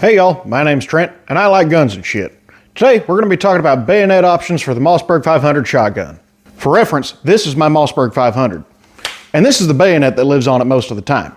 Hey y'all, my name's Trent, and I like guns and shit. Today, we're going to be talking about bayonet options for the Mossberg 500 shotgun. For reference, this is my Mossberg 500, and this is the bayonet that lives on it most of the time.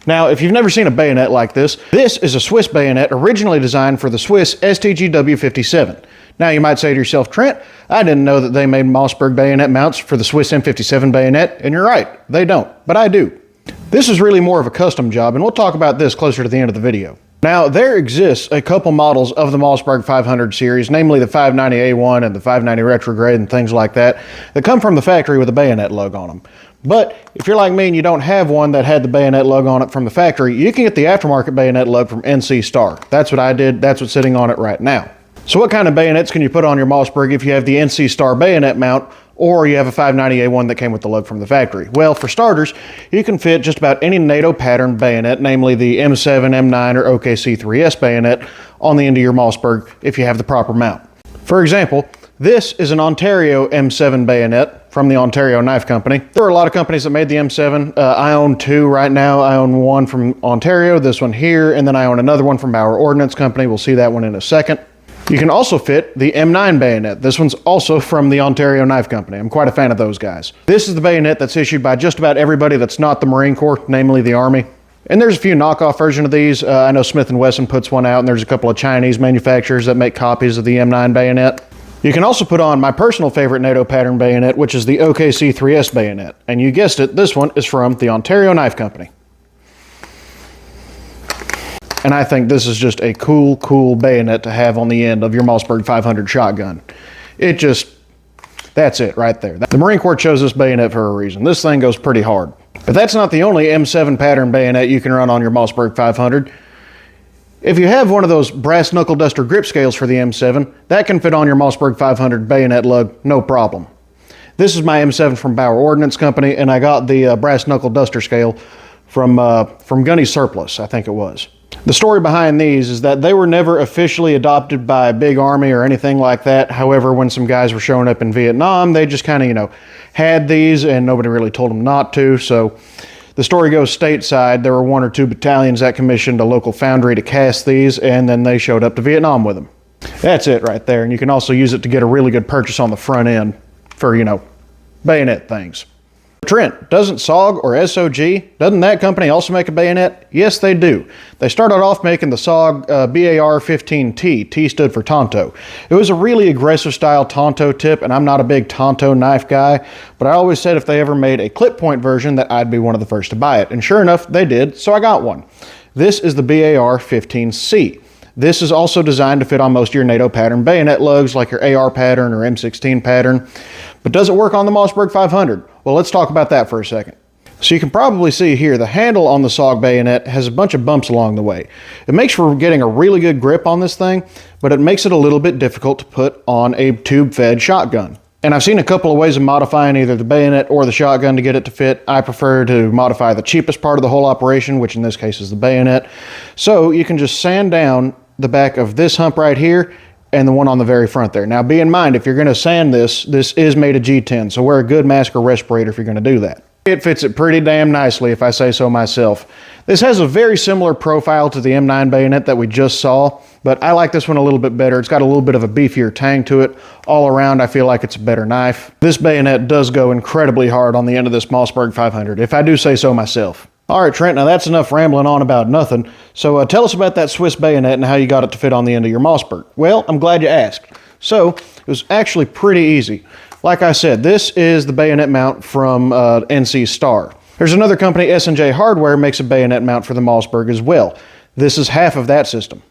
Now, if you've never seen a bayonet like this is a Swiss bayonet originally designed for the Swiss M57. Now, you might say to yourself, Trent, I didn't know that they made Mossberg bayonet mounts for the Swiss M57 bayonet, and you're right, they don't, but I do. This is really more of a custom job, and we'll talk about this closer to the end of the video. Now, there exists a couple models of the Mossberg 500 series, namely the 590A1 and the 590 Retrograde and things like that come from the factory with a bayonet lug on them. But if you're like me and you don't have one that had the bayonet lug on it from the factory, you can get the aftermarket bayonet lug from NC Star. That's what I did. That's what's sitting on it right now. So what kind of bayonets can you put on your Mossberg if you have the NC Star bayonet mount or you have a 590A1 that came with the lug from the factory? Well, for starters, you can fit just about any NATO pattern bayonet, namely the M7, M9, or OKC3S bayonet on the end of your Mossberg if you have the proper mount. For example, this is an Ontario M7 bayonet from the Ontario Knife Company. There are a lot of companies that made the M7. I own two right now. I own one from Ontario, this one here, and then I own another one from Bauer Ordnance Company. We'll see that one in a second. You can also fit the M9 bayonet. This one's also from the Ontario Knife Company. I'm quite a fan of those guys. This is the bayonet that's issued by just about everybody that's not the Marine Corps, namely the Army. And there's a few knockoff versions of these. I know Smith & Wesson puts one out, and there's a couple of Chinese manufacturers that make copies of the M9 bayonet. You can also put on my personal favorite NATO pattern bayonet, which is the OKC3S bayonet. And you guessed it, this one is from the Ontario Knife Company. And I think this is just a cool bayonet to have on the end of your Mossberg 500 shotgun. That's it right there. The Marine Corps chose this bayonet for a reason. This thing goes pretty hard. But that's not the only M7 pattern bayonet you can run on your Mossberg 500. If you have one of those brass knuckle duster grip scales for the M7, that can fit on your Mossberg 500 bayonet lug, no problem. This is my M7 from Bauer Ordnance Company, and I got the brass knuckle duster scale from Gunny Surplus, I think it was. The story behind these is that they were never officially adopted by a big army or anything like that. However, when some guys were showing up in Vietnam, they just kind of, had these and nobody really told them not to. So the story goes stateside, there were 1 or 2 battalions that commissioned a local foundry to cast these, and then they showed up to Vietnam with them. That's it right there. And you can also use it to get a really good purchase on the front end for, bayonet things. Trent, doesn't SOG or SOG, doesn't that company also make a bayonet? Yes, they do. They started off making the SOG BAR-15T. T stood for Tonto. It was a really aggressive style Tonto tip, and I'm not a big Tonto knife guy, but I always said if they ever made a clip point version that I'd be one of the first to buy it. And sure enough, they did, so I got one. This is the BAR-15C. This is also designed to fit on most of your NATO pattern bayonet lugs like your AR pattern or M16 pattern. But does it work on the Mossberg 500? Well, let's talk about that for a second. So you can probably see here, the handle on the SOG bayonet has a bunch of bumps along the way. It makes for getting a really good grip on this thing, but it makes it a little bit difficult to put on a tube-fed shotgun. And I've seen a couple of ways of modifying either the bayonet or the shotgun to get it to fit. I prefer to modify the cheapest part of the whole operation, which in this case is the bayonet. So you can just sand down the back of this hump right here and the one on the very front there. Now, be in mind, if you're going to sand this is made of G10, so wear a good mask or respirator if you're going to do that. It fits it pretty damn nicely, if I say so myself. This has a very similar profile to the M9 bayonet that we just saw, but I like this one a little bit better. It's got a little bit of a beefier tang to it. All around, I feel like it's a better knife. This bayonet does go incredibly hard on the end of this Mossberg 500, if I do say so myself. All right, Trent, now that's enough rambling on about nothing. So tell us about that Swiss bayonet and how you got it to fit on the end of your Mossberg. Well, I'm glad you asked. So it was actually pretty easy. Like I said, this is the bayonet mount from NC Star. There's another company, S&J Hardware, makes a bayonet mount for the Mossberg as well. This is half of that system.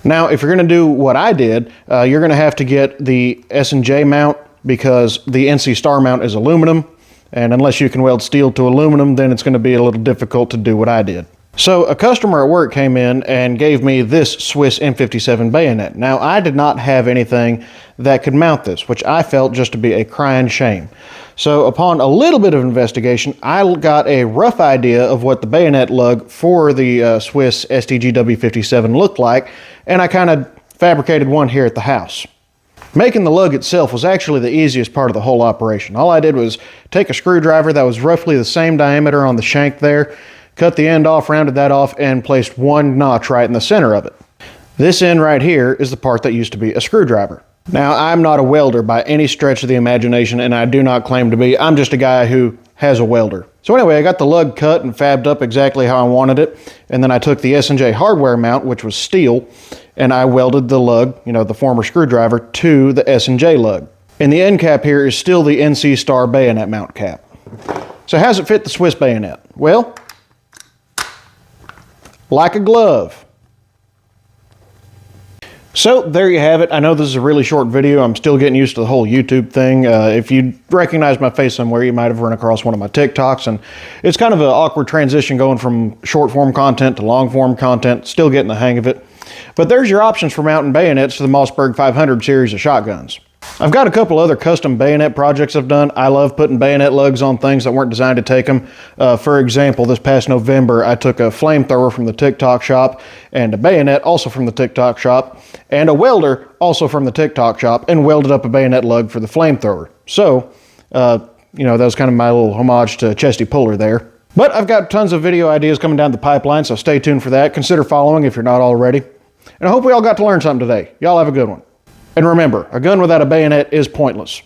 Now, if you're going to do what I did, you're going to have to get the S&J mount because the NC Star mount is aluminum. And unless you can weld steel to aluminum, then it's going to be a little difficult to do what I did. So a customer at work came in and gave me this Swiss M57 bayonet. Now, I did not have anything that could mount this, which I felt just to be a crying shame. So upon a little bit of investigation, I got a rough idea of what the bayonet lug for the Swiss STG-W57 looked like, and I kind of fabricated one here at the house. Making the lug itself was actually the easiest part of the whole operation. All I did was take a screwdriver that was roughly the same diameter on the shank there, cut the end off, rounded that off, and placed one notch right in the center of it. This end right here is the part that used to be a screwdriver. Now, I'm not a welder by any stretch of the imagination, and I do not claim to be. I'm just a guy who has a welder. So anyway, I got the lug cut and fabbed up exactly how I wanted it, and then I took the S&J hardware mount, which was steel, and I welded the lug, you know, the former screwdriver, to the S&J lug. And the end cap here is still the NC Star bayonet mount cap. So how's it fit the Swiss bayonet? Well, like a glove. So there you have it. I know this is a really short video. I'm still getting used to the whole YouTube thing. If you recognize my face somewhere, you might have run across one of my TikToks, and it's kind of an awkward transition going from short form content to long form content. Still getting the hang of it. But there's your options for mounting bayonets to the Mossberg 500 series of shotguns. I've got a couple other custom bayonet projects I've done. I love putting bayonet lugs on things that weren't designed to take them. For example, this past November, I took a flamethrower from the TikTok shop and a bayonet also from the TikTok shop and a welder also from the TikTok shop and welded up a bayonet lug for the flamethrower. So, you know, that was kind of my little homage to Chesty Puller there. But I've got tons of video ideas coming down the pipeline, so stay tuned for that. Consider following if you're not already. And I hope we all got to learn something today. Y'all have a good one. And remember, a gun without a bayonet is pointless.